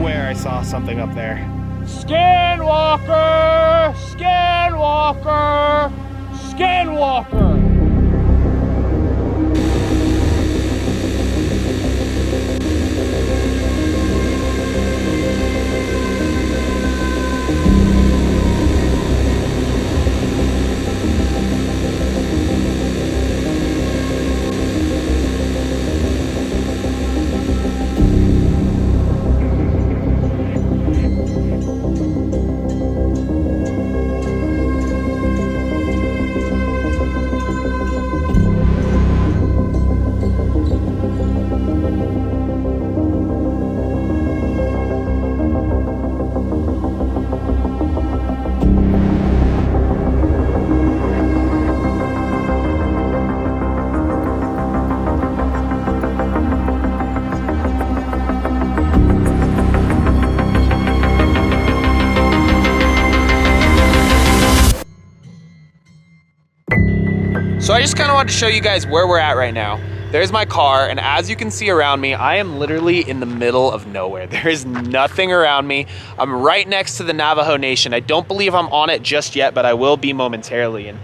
swear I saw something up there. Skinwalker! Skinwalker! Skinwalker! So I just kind of wanted to show you guys where we're at right now. There's my car, and as you can see around me, I am literally in the middle of nowhere. There is nothing around me. I'm right next to the Navajo Nation. I don't believe I'm on it just yet, but I will be momentarily. And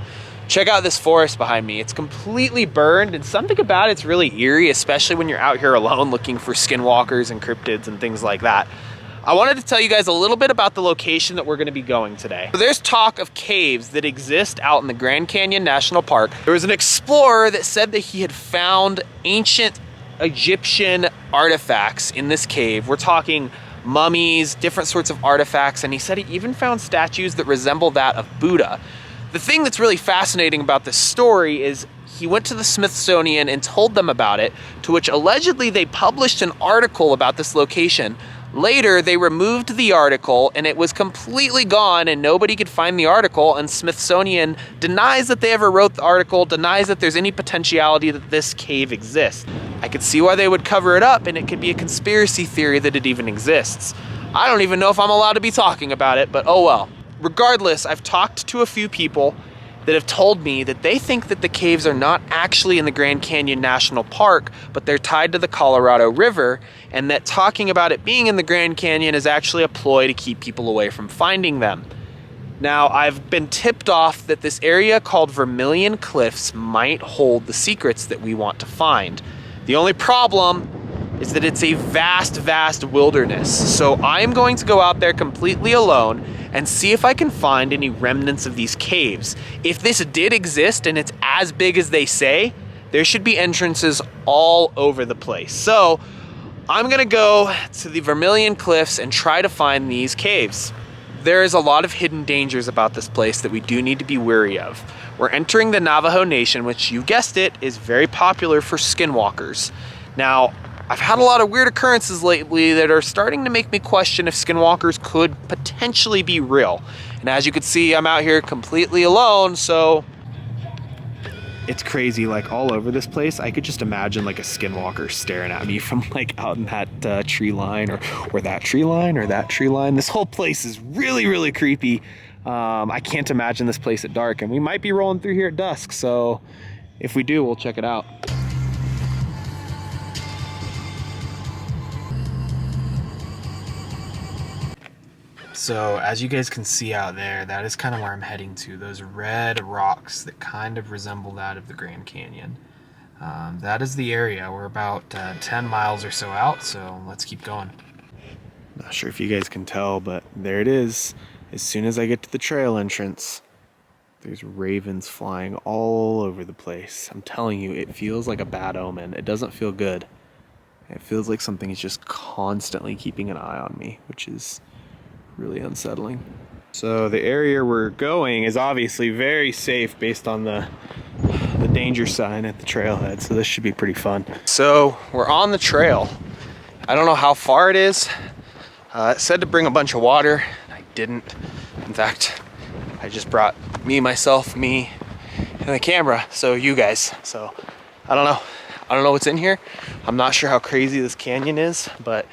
check out this forest behind me. It's completely burned, and something about it's really eerie, especially when you're out here alone looking for skinwalkers and cryptids and things like that. I wanted to tell you guys a little bit about the location that we're gonna be going today. So there's talk of caves that exist out in the Grand Canyon National Park. There was an explorer that said that he had found ancient Egyptian artifacts in this cave. We're talking mummies, different sorts of artifacts, and he said he even found statues that resemble that of Buddha. The thing that's really fascinating about this story is he went to the Smithsonian and told them about it, to which allegedly they published an article about this location. Later, they removed the article and it was completely gone and nobody could find the article, and Smithsonian denies that they ever wrote the article, denies that there's any potentiality that this cave exists. I could see why they would cover it up, and it could be a conspiracy theory that it even exists. I don't even know if I'm allowed to be talking about it, but oh well. Regardless, I've talked to a few people that have told me that they think that the caves are not actually in the Grand Canyon National Park, but they're tied to the Colorado River, and that talking about it being in the Grand Canyon is actually a ploy to keep people away from finding them. Now, I've been tipped off that this area called Vermillion Cliffs might hold the secrets that we want to find. The only problem is that it's a vast, vast wilderness. So I'm going to go out there completely alone and see if I can find any remnants of these caves. If this did exist and it's as big as they say, there should be entrances all over the place. So I'm gonna go to the Vermillion Cliffs and try to find these caves. There is a lot of hidden dangers about this place that we do need to be wary of. We're entering the Navajo Nation, which, you guessed it, is very popular for skinwalkers. Now, I've had a lot of weird occurrences lately that are starting to make me question if skinwalkers could potentially be real. And as you can see, I'm out here completely alone, so it's crazy, like all over this place. I could just imagine like a skinwalker staring at me from like out in that tree line or that tree line or that tree line. This whole place is really, really creepy. I can't imagine this place at dark, and we might be rolling through here at dusk. So if we do, we'll check it out. So as you guys can see out there, that is kind of where I'm heading to. Those red rocks that kind of resemble that of the Grand Canyon. That is the area. We're about 10 miles or so out, so let's keep going. Not sure if you guys can tell, but there it is. As soon as I get to the trail entrance, there's ravens flying all over the place. I'm telling you, it feels like a bad omen. It doesn't feel good. It feels like something is just constantly keeping an eye on me, which is really unsettling. So the area we're going is obviously very safe based on the danger sign at the trailhead, so this should be pretty fun. So we're on the trail. I don't know how far it is. It said to bring a bunch of water. I didn't. In fact, I just brought me, and the camera, so you guys. So I don't know what's in here. I'm not sure how crazy this canyon is, but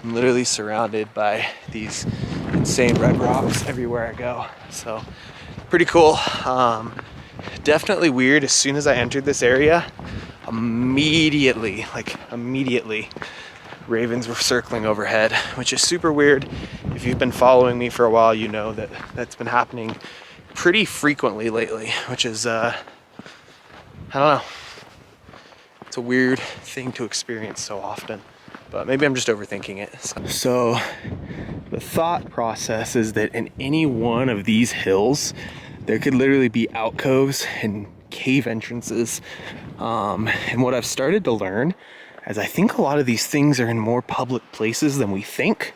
I'm literally surrounded by these insane red rocks everywhere I go. So pretty cool. Definitely weird. As soon as I entered this area, immediately, ravens were circling overhead, which is super weird. If you've been following me for a while, you know that that's been happening pretty frequently lately, which is, I don't know. It's a weird thing to experience so often, but maybe I'm just overthinking it. So the thought process is that in any one of these hills, there could literally be alcoves and cave entrances. And what I've started to learn is I think a lot of these things are in more public places than we think.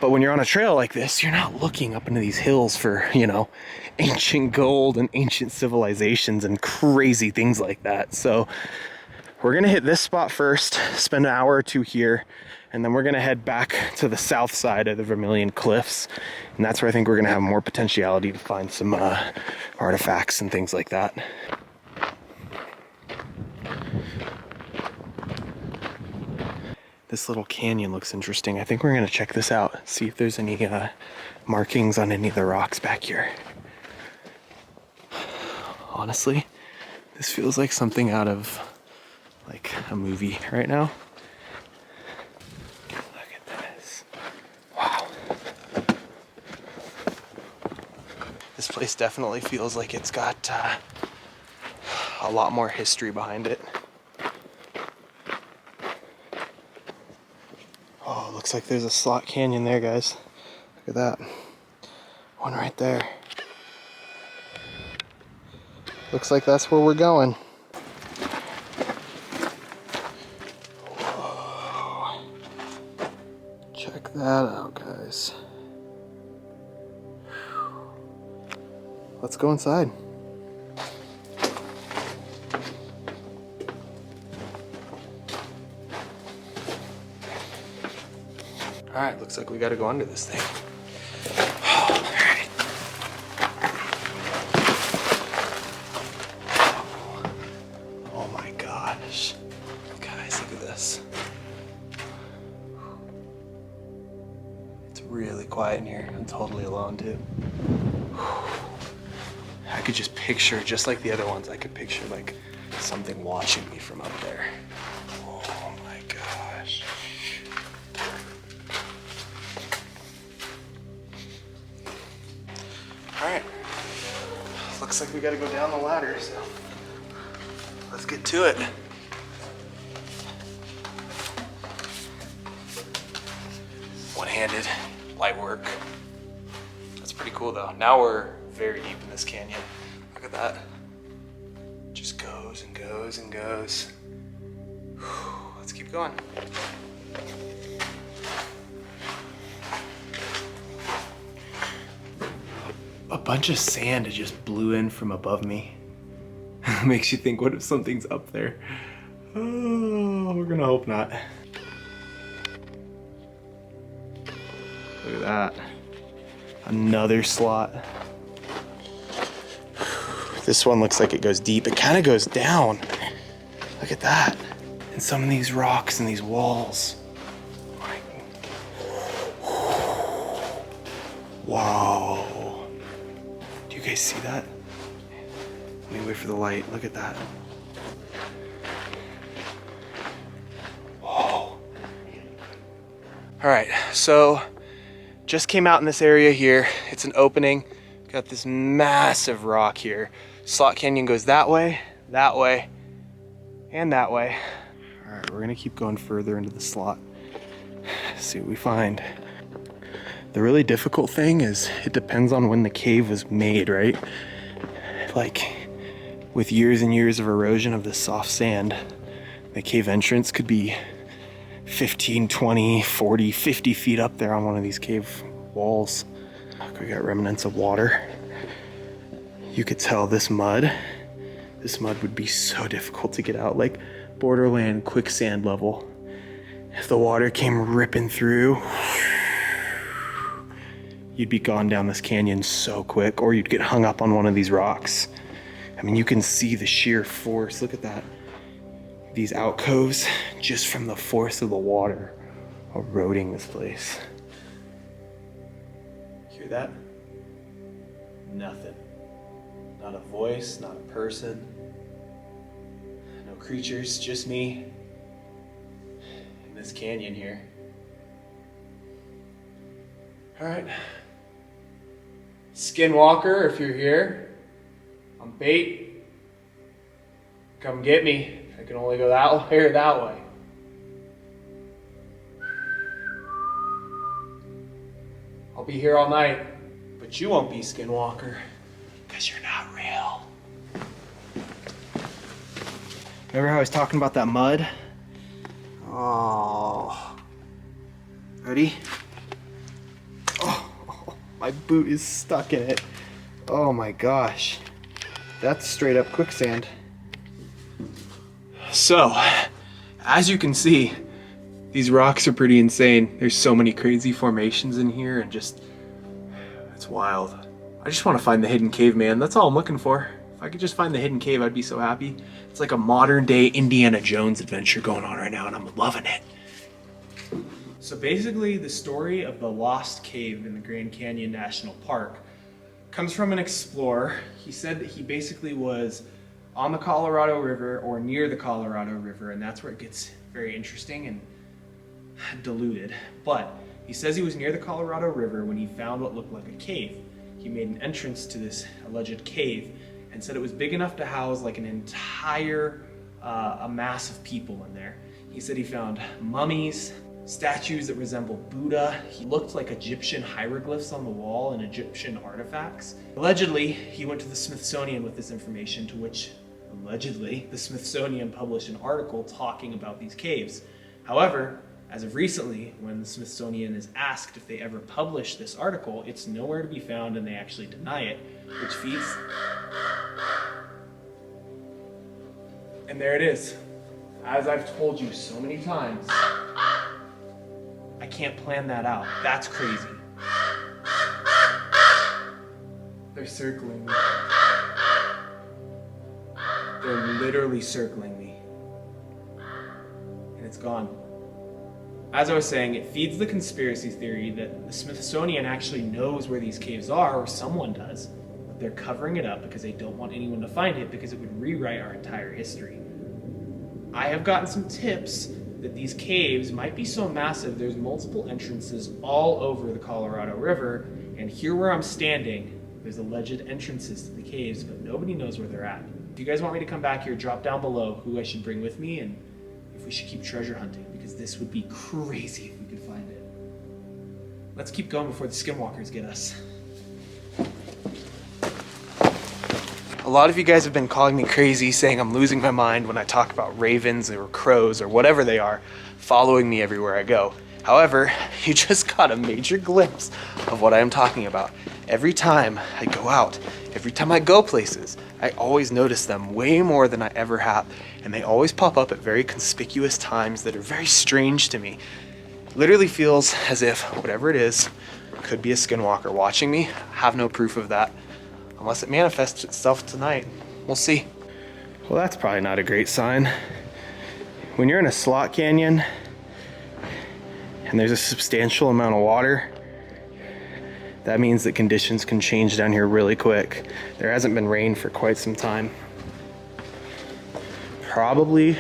But when you're on a trail like this, you're not looking up into these hills for, you know, ancient gold and ancient civilizations and crazy things like that. So we're gonna hit this spot first, spend an hour or two here, and then we're gonna head back to the south side of the Vermillion cliffs. And that's where I think we're gonna have more potentiality to find some artifacts and things like that. This little canyon looks interesting. I think we're gonna check this out, see if there's any markings on any of the rocks back here. Honestly, this feels like something out of like a movie right now. Look at this. Wow. This place definitely feels like it's got a lot more history behind it. Oh, looks like there's a slot canyon there, guys. Look at that. One right there. Looks like that's where we're going. Whoa. Check that out, guys. Let's go inside. All right, looks like we gotta go under this thing. All right. Oh my gosh. Guys, look at this. It's really quiet in here. I'm totally alone too. I could just picture, just like the other ones, I could picture like something watching me from up there. Oh my gosh. Alright, looks like we gotta go down the ladder, so let's get to it. One-handed, light work. That's pretty cool though. Now we're very deep in this canyon. Look at that. Just goes and goes and goes. Whew, let's keep going. A bunch of sand just blew in from above me. Makes you think, what if something's up there? Oh, we're gonna hope not. Look at that. Another slot. This one looks like it goes deep. It kind of goes down. Look at that. And some of these rocks and these walls. Whoa. Do you guys see that? Let me wait for the light. Look at that. Whoa. All right, so just came out in this area here. It's an opening. Got this massive rock here. Slot Canyon goes that way, and that way. All right, we're gonna keep going further into the slot. See what we find. The really difficult thing is it depends on when the cave was made, right? Like with years and years of erosion of this soft sand, the cave entrance could be 15, 20, 40, 50 feet up there on one of these cave walls. We got remnants of water. You could tell this mud would be so difficult to get out, like borderland quicksand level. If the water came ripping through, you'd be gone down this canyon so quick, or you'd get hung up on one of these rocks. I mean, you can see the sheer force. Look at that. These alcoves, just from the force of the water eroding this place. Hear that? Nothing. Not a voice, not a person. No creatures, just me. And this canyon here. All right. Skinwalker, if you're here, I'm bait. Come get me. I can only go that way or that way. I'll be here all night, but you won't be, Skinwalker, because you're not real. Remember how I was talking about that mud? Oh. Ready? Oh, my boot is stuck in it. Oh my gosh. That's straight up quicksand. So, as you can see, these rocks are pretty insane. There's so many crazy formations in here and just, it's wild. I just want to find the hidden cave, man. That's all I'm looking for. If I could just find the hidden cave, I'd be so happy. It's like a modern day Indiana Jones adventure going on right now, and I'm loving it. So basically, the story of the lost cave in the Grand Canyon National Park comes from an explorer. He said that he basically was on the Colorado River or near the Colorado River, and that's where it gets very interesting and diluted. But he says he was near the Colorado River when he found what looked like a cave. He made an entrance to this alleged cave and said it was big enough to house like an entire a mass of people in there. He said he found mummies, statues that resembled Buddha. He looked like Egyptian hieroglyphs on the wall and Egyptian artifacts. Allegedly, he went to the Smithsonian with this information, to which allegedly the Smithsonian published an article talking about these caves. However, as of recently, when the Smithsonian is asked if they ever publish this article, it's nowhere to be found and they actually deny it, which feeds... And there it is. As I've told you so many times, I can't plan that out. That's crazy. They're circling me. They're literally circling me. And it's gone. As I was saying, it feeds the conspiracy theory that the Smithsonian actually knows where these caves are, or someone does, but they're covering it up because they don't want anyone to find it because it would rewrite our entire history. I have gotten some tips that these caves might be so massive there's multiple entrances all over the Colorado River, and here where I'm standing, there's alleged entrances to the caves, but nobody knows where they're at. If you guys want me to come back here, drop down below who I should bring with me and if we should keep treasure hunting, because this would be crazy if we could find it. Let's keep going before the Skinwalkers get us. A lot of you guys have been calling me crazy, saying I'm losing my mind when I talk about ravens or crows or whatever they are following me everywhere I go. However, you just got a major glimpse of what I'm talking about. Every time I go out, every time I go places, I always notice them way more than I ever have. And they always pop up at very conspicuous times that are very strange to me. It literally feels as if whatever it is could be a skinwalker watching me. I have no proof of that. Unless it manifests itself tonight. We'll see. Well, that's probably not a great sign. When you're in a slot canyon and there's a substantial amount of water, that means that conditions can change down here really quick. There hasn't been rain for quite some time. Probably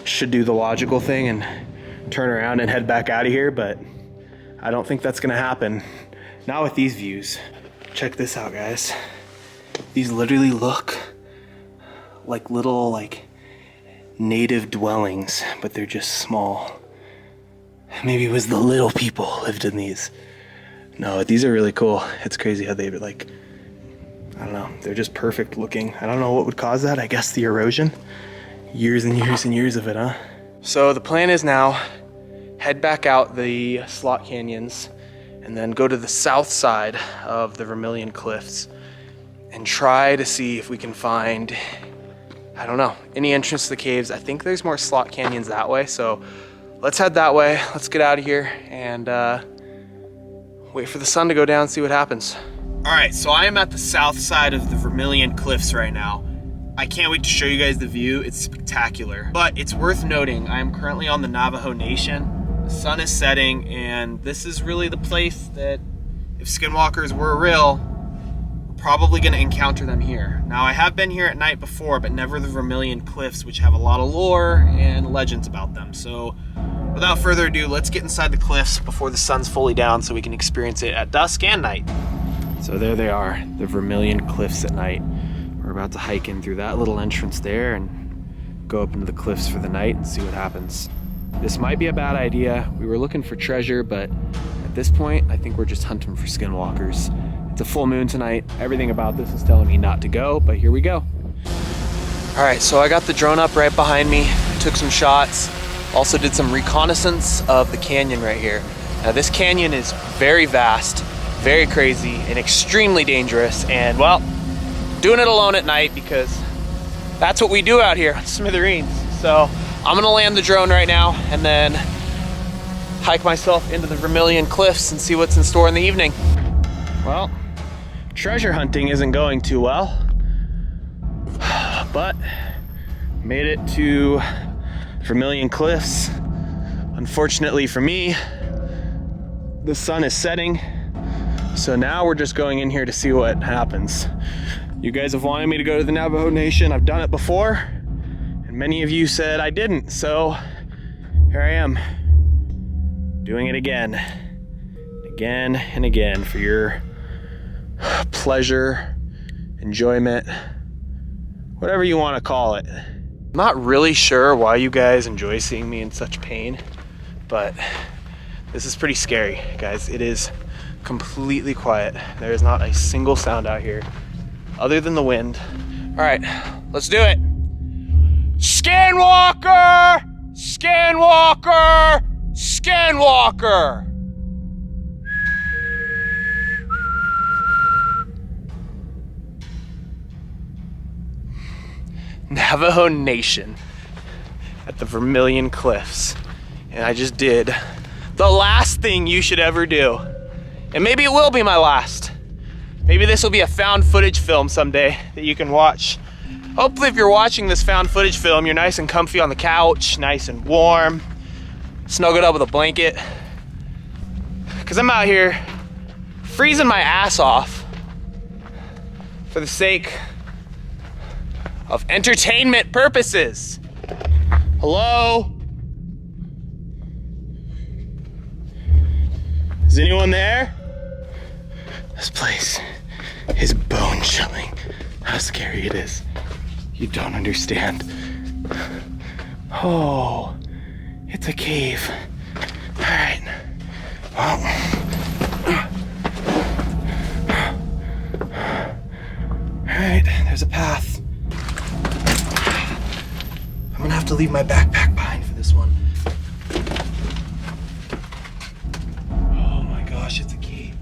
should do the logical thing and turn around and head back out of here, but I don't think that's gonna happen. Not with these views. Check this out, guys. These literally look like little native dwellings, but they're just small. Maybe it was the little people lived in these. No, these are really cool. It's crazy how they I don't know, they're just perfect looking. I don't know what would cause that. I guess the erosion. Years and years and years of it, huh? So the plan is now, head back out the slot canyons and then go to the south side of the Vermillion cliffs and try to see if we can find, I don't know, any entrance to the caves. I think there's more slot canyons that way, so let's head that way. Let's get out of here and wait for the sun to go down and see what happens. All right, so I am at the south side of the Vermillion cliffs right now. I can't wait to show you guys the view. It's spectacular. But it's worth noting, I am currently on the Navajo Nation. The sun is setting, and this is really the place that, if skinwalkers were real, we're probably gonna encounter them here. Now, I have been here at night before, but never the Vermillion cliffs, which have a lot of lore and legends about them. So Without further ado, let's get inside the cliffs before the sun's fully down so we can experience it at dusk and night. So there they are, the Vermillion cliffs at night. We're about to hike in through that little entrance there and go up into the cliffs for the night and see what happens. This might be a bad idea. We were looking for treasure, but at this point, I think we're just hunting for skinwalkers. It's a full moon tonight. Everything about this is telling me not to go, but here we go. All right, so I got the drone up right behind me, took some shots, also did some reconnaissance of the canyon right here. Now this canyon is very vast, very crazy, and extremely dangerous, and well, doing it alone at night because that's what we do out here on Smithereens. So I'm gonna land the drone right now and then hike myself into the Vermillion cliffs and see what's in store in the evening. Well, treasure hunting isn't going too well, but made it to Vermillion cliffs. Unfortunately for me, the sun is setting, so now we're just going in here to see what happens. You guys have wanted me to go to the Navajo Nation. I've done it before, and many of you said I didn't, so here I am, doing it again and again for your pleasure, enjoyment, whatever you want to call it. I'm not really sure why you guys enjoy seeing me in such pain, but this is pretty scary, guys. It is completely quiet. There is not a single sound out here other than the wind. All right, let's do it. Skinwalker! Skinwalker! Skinwalker! Navajo Nation at the Vermillion Cliffs. And I just did the last thing you should ever do. And maybe it will be my last. Maybe this will be a found footage film someday that you can watch. Hopefully if you're watching this found footage film, you're nice and comfy on the couch, nice and warm, snuggled up with a blanket. Because I'm out here freezing my ass off for the sake of entertainment purposes. Hello? Is anyone there? This place is bone chilling. How scary it is. You don't understand. Oh, it's a cave. All right. Well. All right, there's a path. I'm gonna have to leave my backpack behind for this one. Oh my gosh, it's a cave.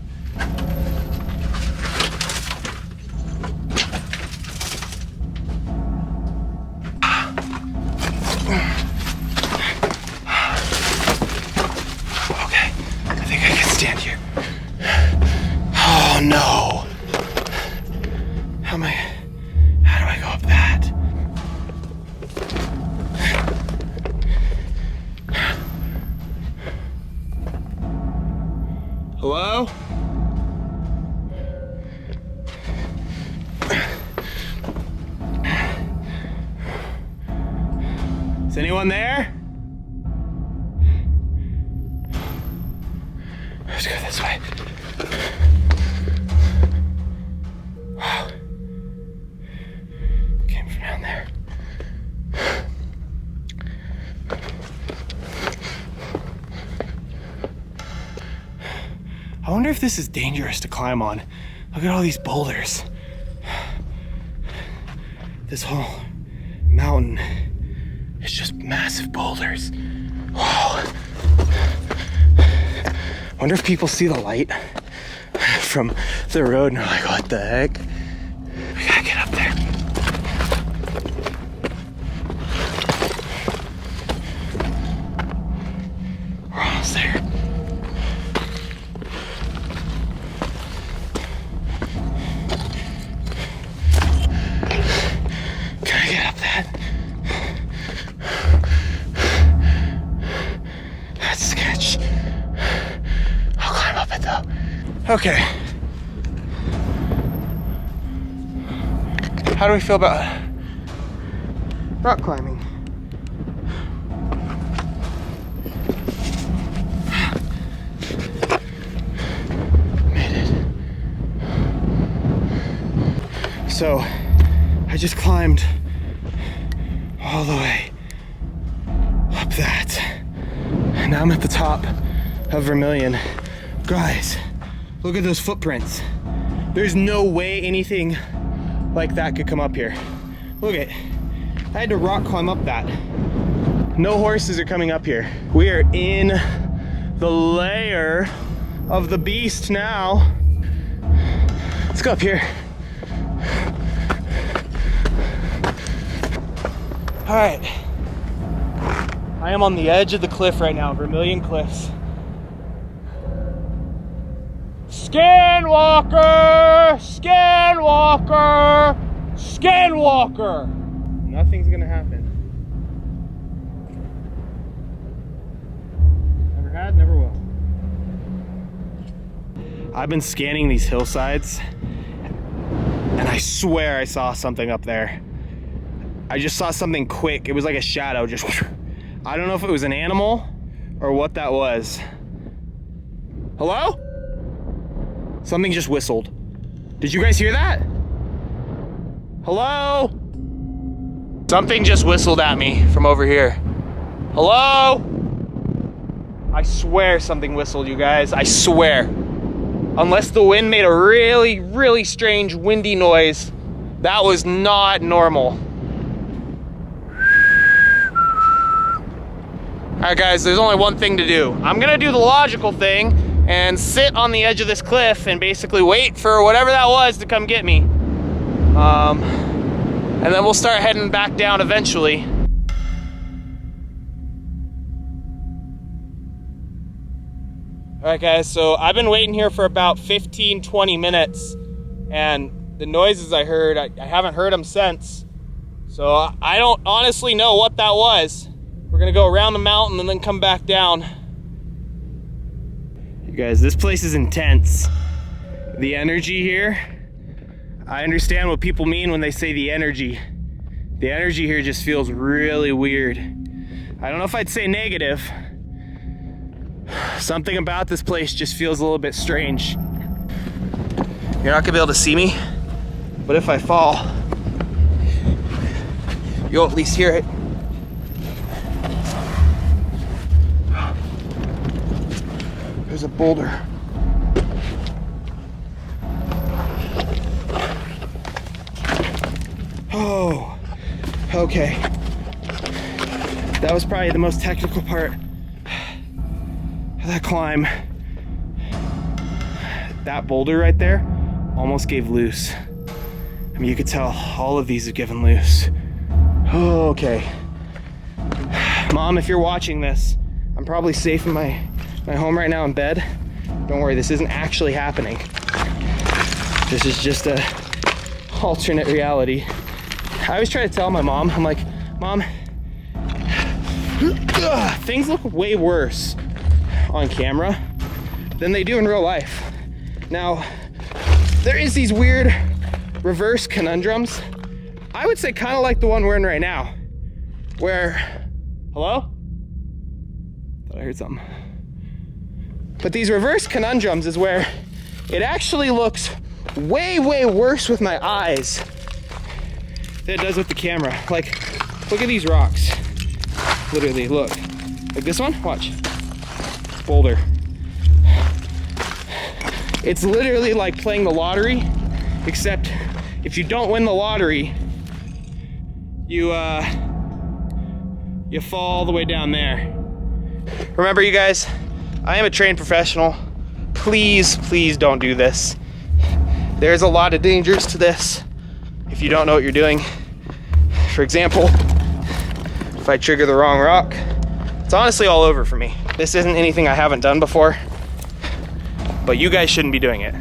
Okay, I think I can stand here. Oh no. How do I go up that? Hello? Is anyone there? Let's go this way. Wow. Came from down there. I wonder if this is dangerous to climb on. Look at all these boulders. This whole mountain is just massive boulders. Whoa. Wonder if people see the light from the road and are like, what the heck? We gotta get up there. We're almost there. Can I get up that? That's sketch. I'll climb up it though. Okay. How do we feel about rock climbing? So I just climbed all the way up that. And now I'm at the top of Vermillion. Guys, look at those footprints. There's no way anything like that could come up here. Look at, I had to rock climb up that. No horses are coming up here. We are in the lair of the beast now. Let's go up here. All right. I am on the edge of the cliff right now, Vermillion Cliffs. Skinwalker! Skinwalker! Skinwalker! Nothing's gonna happen. Never had, never will. I've been scanning these hillsides, and I swear I saw something up there. I just saw something quick. It was like a shadow, just, I don't know if it was an animal or what that was. Hello? Something just whistled. Did you guys hear that? Hello? Something just whistled at me from over here. Hello? I swear something whistled, you guys. I swear. Unless the wind made a really, really strange windy noise, that was not normal. All right, guys, there's only one thing to do. I'm gonna do the logical thing and sit on the edge of this cliff and basically wait for whatever that was to come get me. And then we'll start heading back down eventually. All right, guys, so I've been waiting here for about 15, 20 minutes, and the noises I heard, I haven't heard them since. So I don't honestly know what that was. We're gonna go around the mountain and then come back down. You guys, this place is intense. The energy here, I understand what people mean when they say the energy. The energy here just feels really weird. I don't know if I'd say negative. Something about this place just feels a little bit strange. You're not gonna be able to see me, but if I fall, you'll at least hear it. There's a boulder. Oh, okay. That was probably the most technical part of that climb. That boulder right there almost gave loose. I mean, you could tell all of these have given loose. Oh, okay. Mom, if you're watching this, I'm probably safe in my home right now in bed. Don't worry, this isn't actually happening. This is just a alternate reality. I always try to tell my mom, I'm like, Mom, things look way worse on camera than they do in real life. Now, there is these weird reverse conundrums. I would say kind of like the one we're in right now, where, hello? Thought I heard something. But these reverse conundrums is where it actually looks way, way worse with my eyes than it does with the camera. Like, look at these rocks. Literally, look. Like this one, watch. Boulder. It's literally like playing the lottery, except if you don't win the lottery, you fall all the way down there. Remember, you guys, I am a trained professional. Please, please don't do this. There's a lot of dangers to this if you don't know what you're doing. For example, if I trigger the wrong rock, it's honestly all over for me. This isn't anything I haven't done before, but you guys shouldn't be doing it.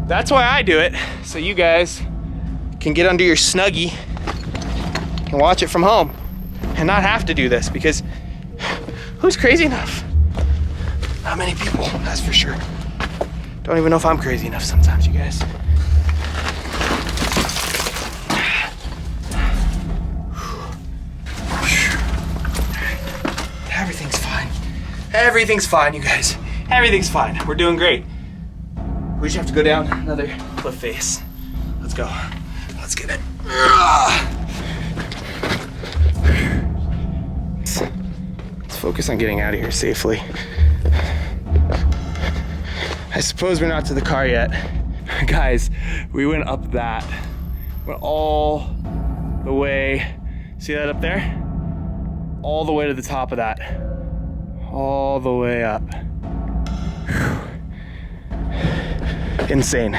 That's why I do it, so you guys can get under your Snuggie and watch it from home and not have to do this, because who's crazy enough? Not many people, that's for sure. Don't even know if I'm crazy enough sometimes, you guys. Everything's fine. Everything's fine, you guys. Everything's fine. We're doing great. We just have to go down another cliff face. Let's go. Let's get it. Let's focus on getting out of here safely. I suppose we're not to the car yet. Guys, we went up that. Went all the way. See that up there? All the way to the top of that. All the way up. Whew. Insane.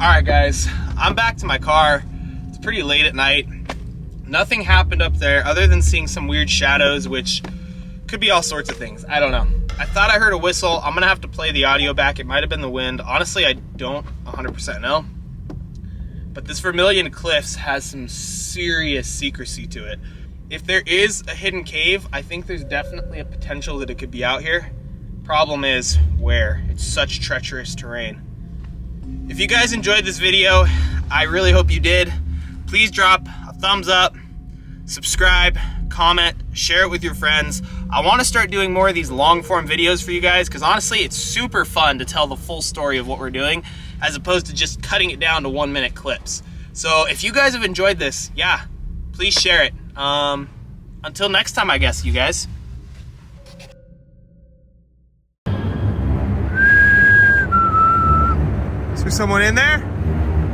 All right, guys, I'm back to my car. It's pretty late at night. Nothing happened up there other than seeing some weird shadows, which could be all sorts of things. I don't know. I thought I heard a whistle. I'm gonna have to play the audio back. It might have been the wind. Honestly, I don't 100% know. But this Vermillion Cliffs has some serious secrecy to it. If there is a hidden cave, I think there's definitely a potential that it could be out here. Problem is, where? It's such treacherous terrain. If you guys enjoyed this video, I really hope you did. Please drop a thumbs up, subscribe, comment, share it with your friends. I want to start doing more of these long form videos for you guys because honestly, it's super fun to tell the full story of what we're doing as opposed to just cutting it down to 1 minute clips. So if you guys have enjoyed this, yeah, please share it. Until next time, I guess, you guys. Is there someone in there?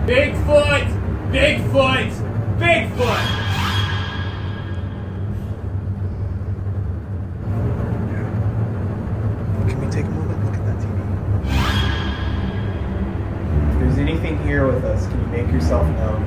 Bigfoot! Bigfoot! Bigfoot! Can we take a moment and look at that TV? If there's anything here with us, can you make yourself known?